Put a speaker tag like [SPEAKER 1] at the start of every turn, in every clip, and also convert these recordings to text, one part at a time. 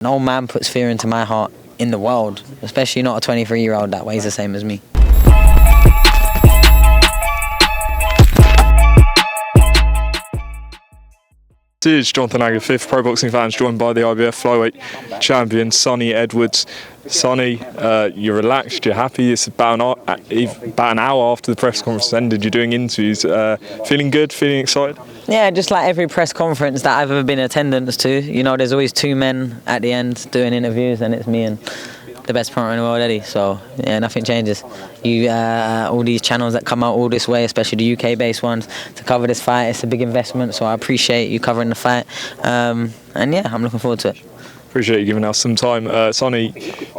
[SPEAKER 1] No man puts fear into my heart in the world, especially not a 23-year-old that weighs the same as me.
[SPEAKER 2] This is Jonathan Agger, 5th Pro Boxing fans, joined by the IBF flyweight champion Sonny Edwards. Sonny, you're relaxed, you're happy. It's about an hour after the press conference ended. You're doing interviews. Feeling good, feeling excited?
[SPEAKER 1] Yeah, just like every press conference that I've ever been in attendance to. You know, there's always two men at the end doing interviews, and it's me and the best promoter in the world, Eddie. So yeah, nothing changes. All these channels that come out all this way, especially the UK-based ones, to cover this fight, it's a big investment. So I appreciate you covering the fight, and yeah, I'm looking forward to it.
[SPEAKER 2] Appreciate you giving us some time. Sonny,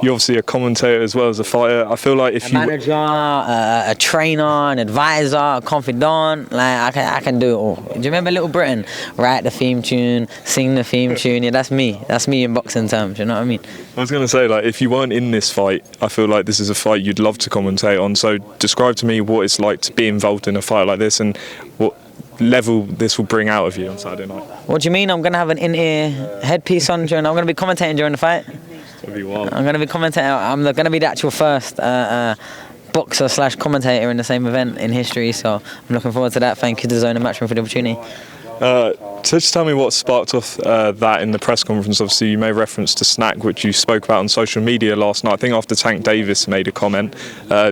[SPEAKER 2] you're obviously a commentator as well as a fighter. I feel like if
[SPEAKER 1] a manager, a trainer, an advisor, a confidant, like I can do it all. Do you remember Little Britain? Write the theme tune, sing the theme tune. Yeah, that's me. That's me in boxing terms. You know what I mean?
[SPEAKER 2] I was going to say, like, if you weren't in this fight, I feel like this is a fight you'd love to commentate on. So describe to me what it's like to be involved in a fight like this and what level this will bring out of you on Saturday night.
[SPEAKER 1] What do you mean? I'm going to have an in-ear headpiece on during. I'm going to be commentating during the fight.
[SPEAKER 2] It's going to be wild.
[SPEAKER 1] I'm going to be commentating. I'm going to be the actual first boxer / commentator in the same event in history. So I'm looking forward to that. Thank you to Zone and Matchroom for the opportunity.
[SPEAKER 2] So just tell me what sparked off that in the press conference. Obviously, you made reference to Snack, which you spoke about on social media last night. I think after Tank Davis made a comment.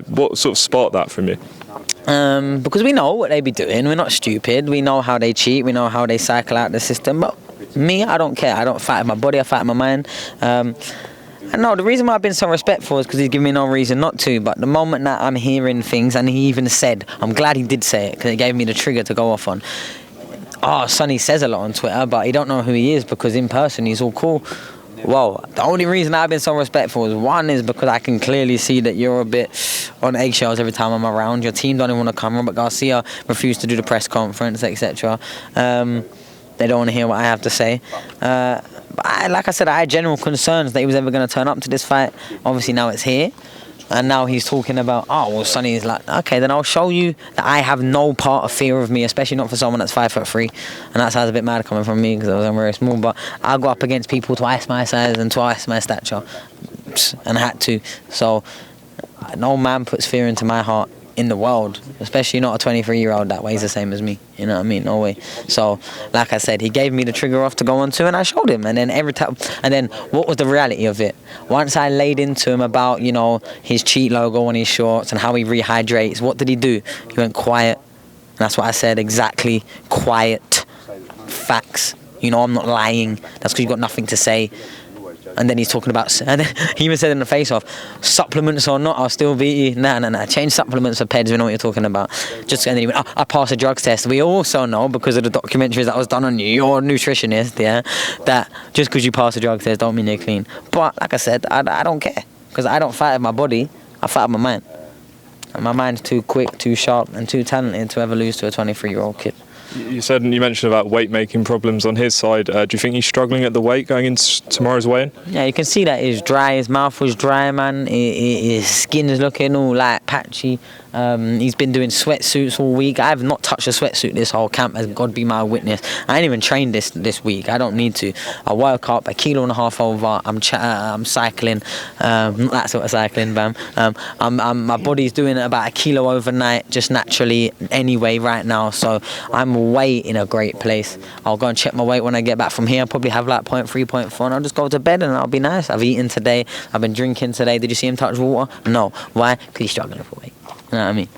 [SPEAKER 2] What sort of sparked that from you?
[SPEAKER 1] Because we know what they be doing. We're not stupid. We know how they cheat. We know how they cycle out the system. But me, I don't care. I don't fight with my body. I fight with my mind. And no, the reason why I've been so respectful is because he's given me no reason not to. But the moment that I'm hearing things, and he even said, I'm glad he did say it because it gave me the trigger to go off on. Oh, Sonny says a lot on Twitter, but he don't know who he is because in person he's all cool. Well, the only reason I've been so respectful is one is because I can clearly see that you're a bit on eggshells every time I'm around. Your team don't even want to come. Robert Garcia refused to do the press conference, etc. They don't want to hear what I have to say. But like I said, I had general concerns that he was ever going to turn up to this fight. Obviously now it's here. And now he's talking about, oh, well, Sonny is like, okay, then I'll show you that I have no part of fear of me, especially not for someone that's 5'3". And that sounds a bit mad coming from me because I was very small. But I go up against people twice my size and twice my stature, and I had to. So no man puts fear into my heart in the world, especially not a 23-year-old that weighs the same as me. You know what I mean? No way. So, like I said, he gave me the trigger off to go on to, and I showed him. And then every time, and then what was the reality of it? Once I laid into him about, you know, his cheat logo on his shorts and how he rehydrates, what did he do? He went quiet. And that's what I said exactly. Quiet. Facts. You know, I'm not lying. That's because you've got nothing to say. And then he's talking about, and then he even said in the face-off, supplements or not, I'll still beat you. Nah. Change supplements for PEDs, we know what you're talking about. And then he went, I passed a drugs test. We also know, because of the documentaries that was done on you, you're a nutritionist, yeah, that just because you pass a drug test don't mean you're clean. But like I said, I don't care, because I don't fight with my body, I fight with my mind. And my mind's too quick, too sharp, and too talented to ever lose to a 23-year-old kid.
[SPEAKER 2] You mentioned about weight-making problems on his side. Do you think he's struggling at the weight going into tomorrow's weigh-in?
[SPEAKER 1] Yeah, you can see that he's dry. His mouth was dry, man. His skin is looking all like patchy. He's been doing sweatsuits all week. I have not touched a sweatsuit this whole camp, as God be my witness. I ain't even trained this week. I don't need to. I woke up 1.5 kilos over. I'm cycling. Not that sort of cycling, bam. My body's doing about 1 kilo overnight, just naturally anyway right now. So I'm way in a great place. I'll go and check my weight when I get back from here. I'll probably have like 0.3, 0.4, and I'll just go to bed and I'll be nice. I've eaten today. I've been drinking today. Did you see him touch water? No. Why? Because he's struggling for weight. You know what I mean?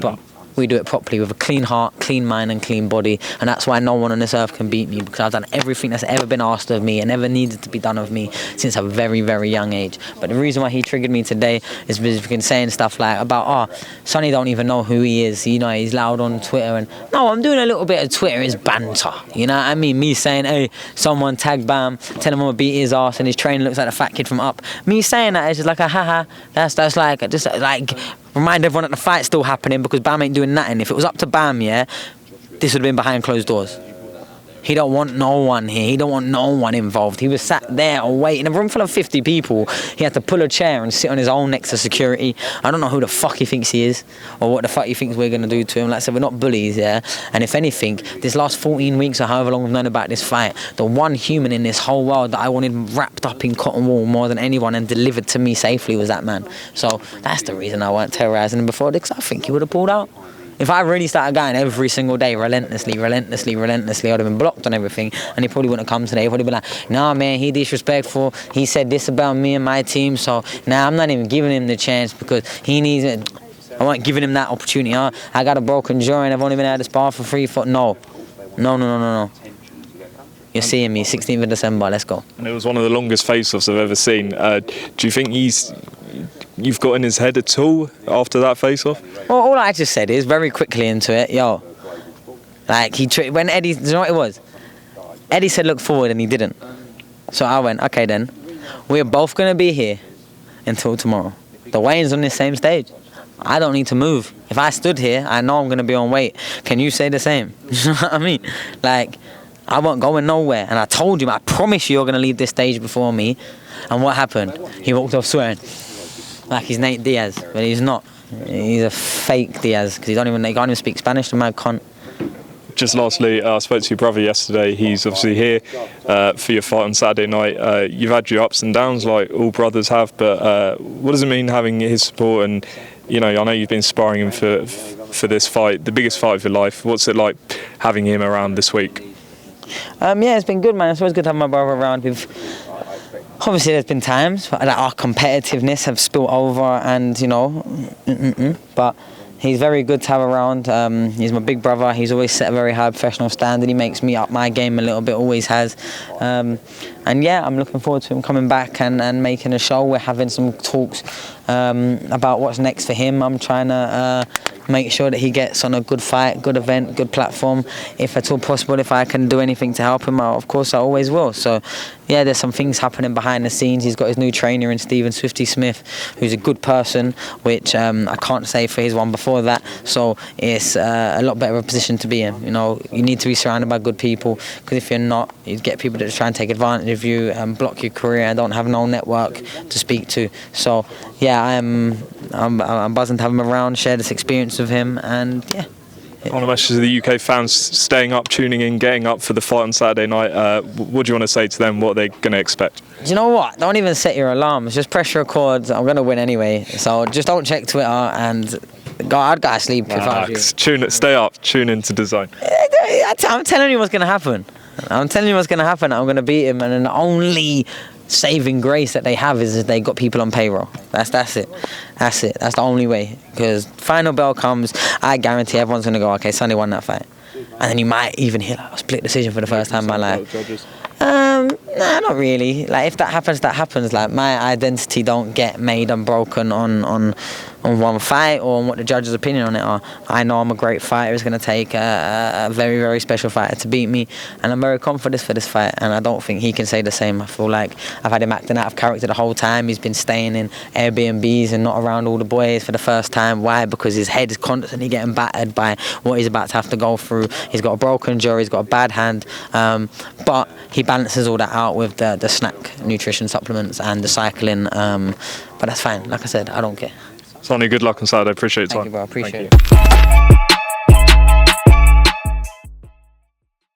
[SPEAKER 1] But we do it properly with a clean heart, clean mind and clean body, and that's why no one on this earth can beat me, because I've done everything that's ever been asked of me and ever needed to be done of me since a very, very young age. But the reason why he triggered me today is because he's been saying stuff like about, Sonny don't even know who he is, you know, he's loud on Twitter, and no, I'm doing a little bit of Twitter is banter, you know what I mean? Me saying, hey, someone tag Bam, tell him I'm gonna beat his ass and his trainer looks like a fat kid from Up. Me saying that is just like a haha, that's like, just like, remind everyone that the fight's still happening because Bam ain't doing nothing. If it was up to Bam, yeah, this would have been behind closed doors. He don't want no one here. He don't want no one involved. He was sat there and waiting. In a room full of 50 people, he had to pull a chair and sit on his own next to security. I don't know who the fuck he thinks he is or what the fuck he thinks we're going to do to him. Like I said, we're not bullies, yeah? And if anything, this last 14 weeks or however long we've known about this fight, the one human in this whole world that I wanted wrapped up in cotton wool more than anyone and delivered to me safely was that man. So that's the reason I weren't terrorising him before, because I think he would have pulled out. If I really started going every single day, relentlessly, I'd have been blocked on everything, and he probably wouldn't have come today. He'd probably be like, nah, man, he disrespectful. He said this about me and my team, so now I'm not even giving him the chance because he needs it. I wasn't giving him that opportunity. I got a broken jaw and I've only been able to spar for 3 foot. No. You're seeing me, 16th of December, let's go.
[SPEAKER 2] And it was one of the longest face-offs I've ever seen. Do you think you've got in his head at all after that face-off?
[SPEAKER 1] Well, all I just said is very quickly into it, like when Eddie, do you know what it was? Eddie said look forward and he didn't. So I went, okay then, we're both going to be here until tomorrow. The weigh-in's on this same stage. I don't need to move. If I stood here, I know I'm going to be on weight. Can you say the same? You know what I mean? Like, I wasn't going nowhere. And I told him, I promise you're going to leave this stage before me. And what happened? He walked off swearing. Like he's Nate Diaz. But he's not. He's a fake Diaz. Because he can't even speak Spanish, the mad cunt.
[SPEAKER 2] Just lastly, I spoke to your brother yesterday. He's obviously here for your fight on Saturday night. You've had your ups and downs like all brothers have. But what does it mean having his support? And, you know, I know you've been sparring him for this fight, the biggest fight of your life. What's it like having him around this week?
[SPEAKER 1] Yeah, it's been good, man. It's always good to have my brother around. Obviously there's been times that our competitiveness have spilled over and, you know, but he's very good to have around. He's my big brother. He's always set a very high professional standard. He makes me up my game a little bit, always has. And yeah, I'm looking forward to him coming back and making a show. We're having some talks about what's next for him. I'm trying to make sure that he gets on a good fight, good event, good platform. If at all possible, if I can do anything to help him out, of course I always will. So yeah, there's some things happening behind the scenes. He's got his new trainer in Stephen Swifty Smith, who's a good person, which I can't say for his one before that. So it's a lot better of a position to be in. You know, you need to be surrounded by good people, because if you're not, you get people that try and take advantage of you and block your career and don't have no network to speak to. So yeah, I'm buzzing to have him around, share this experience with him, and yeah.
[SPEAKER 2] On the message to the UK fans staying up, tuning in, getting up for the fight on Saturday night, what do you want to say to them, what they're going to expect?
[SPEAKER 1] Do you know what? Don't even set your alarms. Just press record. I'm going to win anyway. So just don't check Twitter and I'd go to sleep if I was you.
[SPEAKER 2] Stay up, tune into Design.
[SPEAKER 1] I'm telling you what's going to happen. I'm going to beat him, and then the only saving grace that they have is they got people on payroll. That's it. That's the only way. Because final bell comes, I guarantee everyone's going to go, okay, Sonny won that fight. And then you might even hear like a split decision for the first time in my life. Nah, not really. Like if that happens. Like my identity don't get made and broken on one fight or on what the judge's opinion on it are. I know I'm a great fighter. It's going to take a very, very special fighter to beat me, and I'm very confident for this fight, and I don't think he can say the same. I feel like I've had him acting out of character the whole time. He's been staying in Airbnbs and not around all the boys for the first time. Why? Because his head is constantly getting battered by what he's about to have to go through. He's got a broken jaw, he's got a bad hand, but he balances all that out with the snack nutrition supplements and the cycling, but that's fine. Like I said, I don't care.
[SPEAKER 2] Sonny, good luck on Saturday. Appreciate your time.
[SPEAKER 1] Thank you, bro. Appreciate it.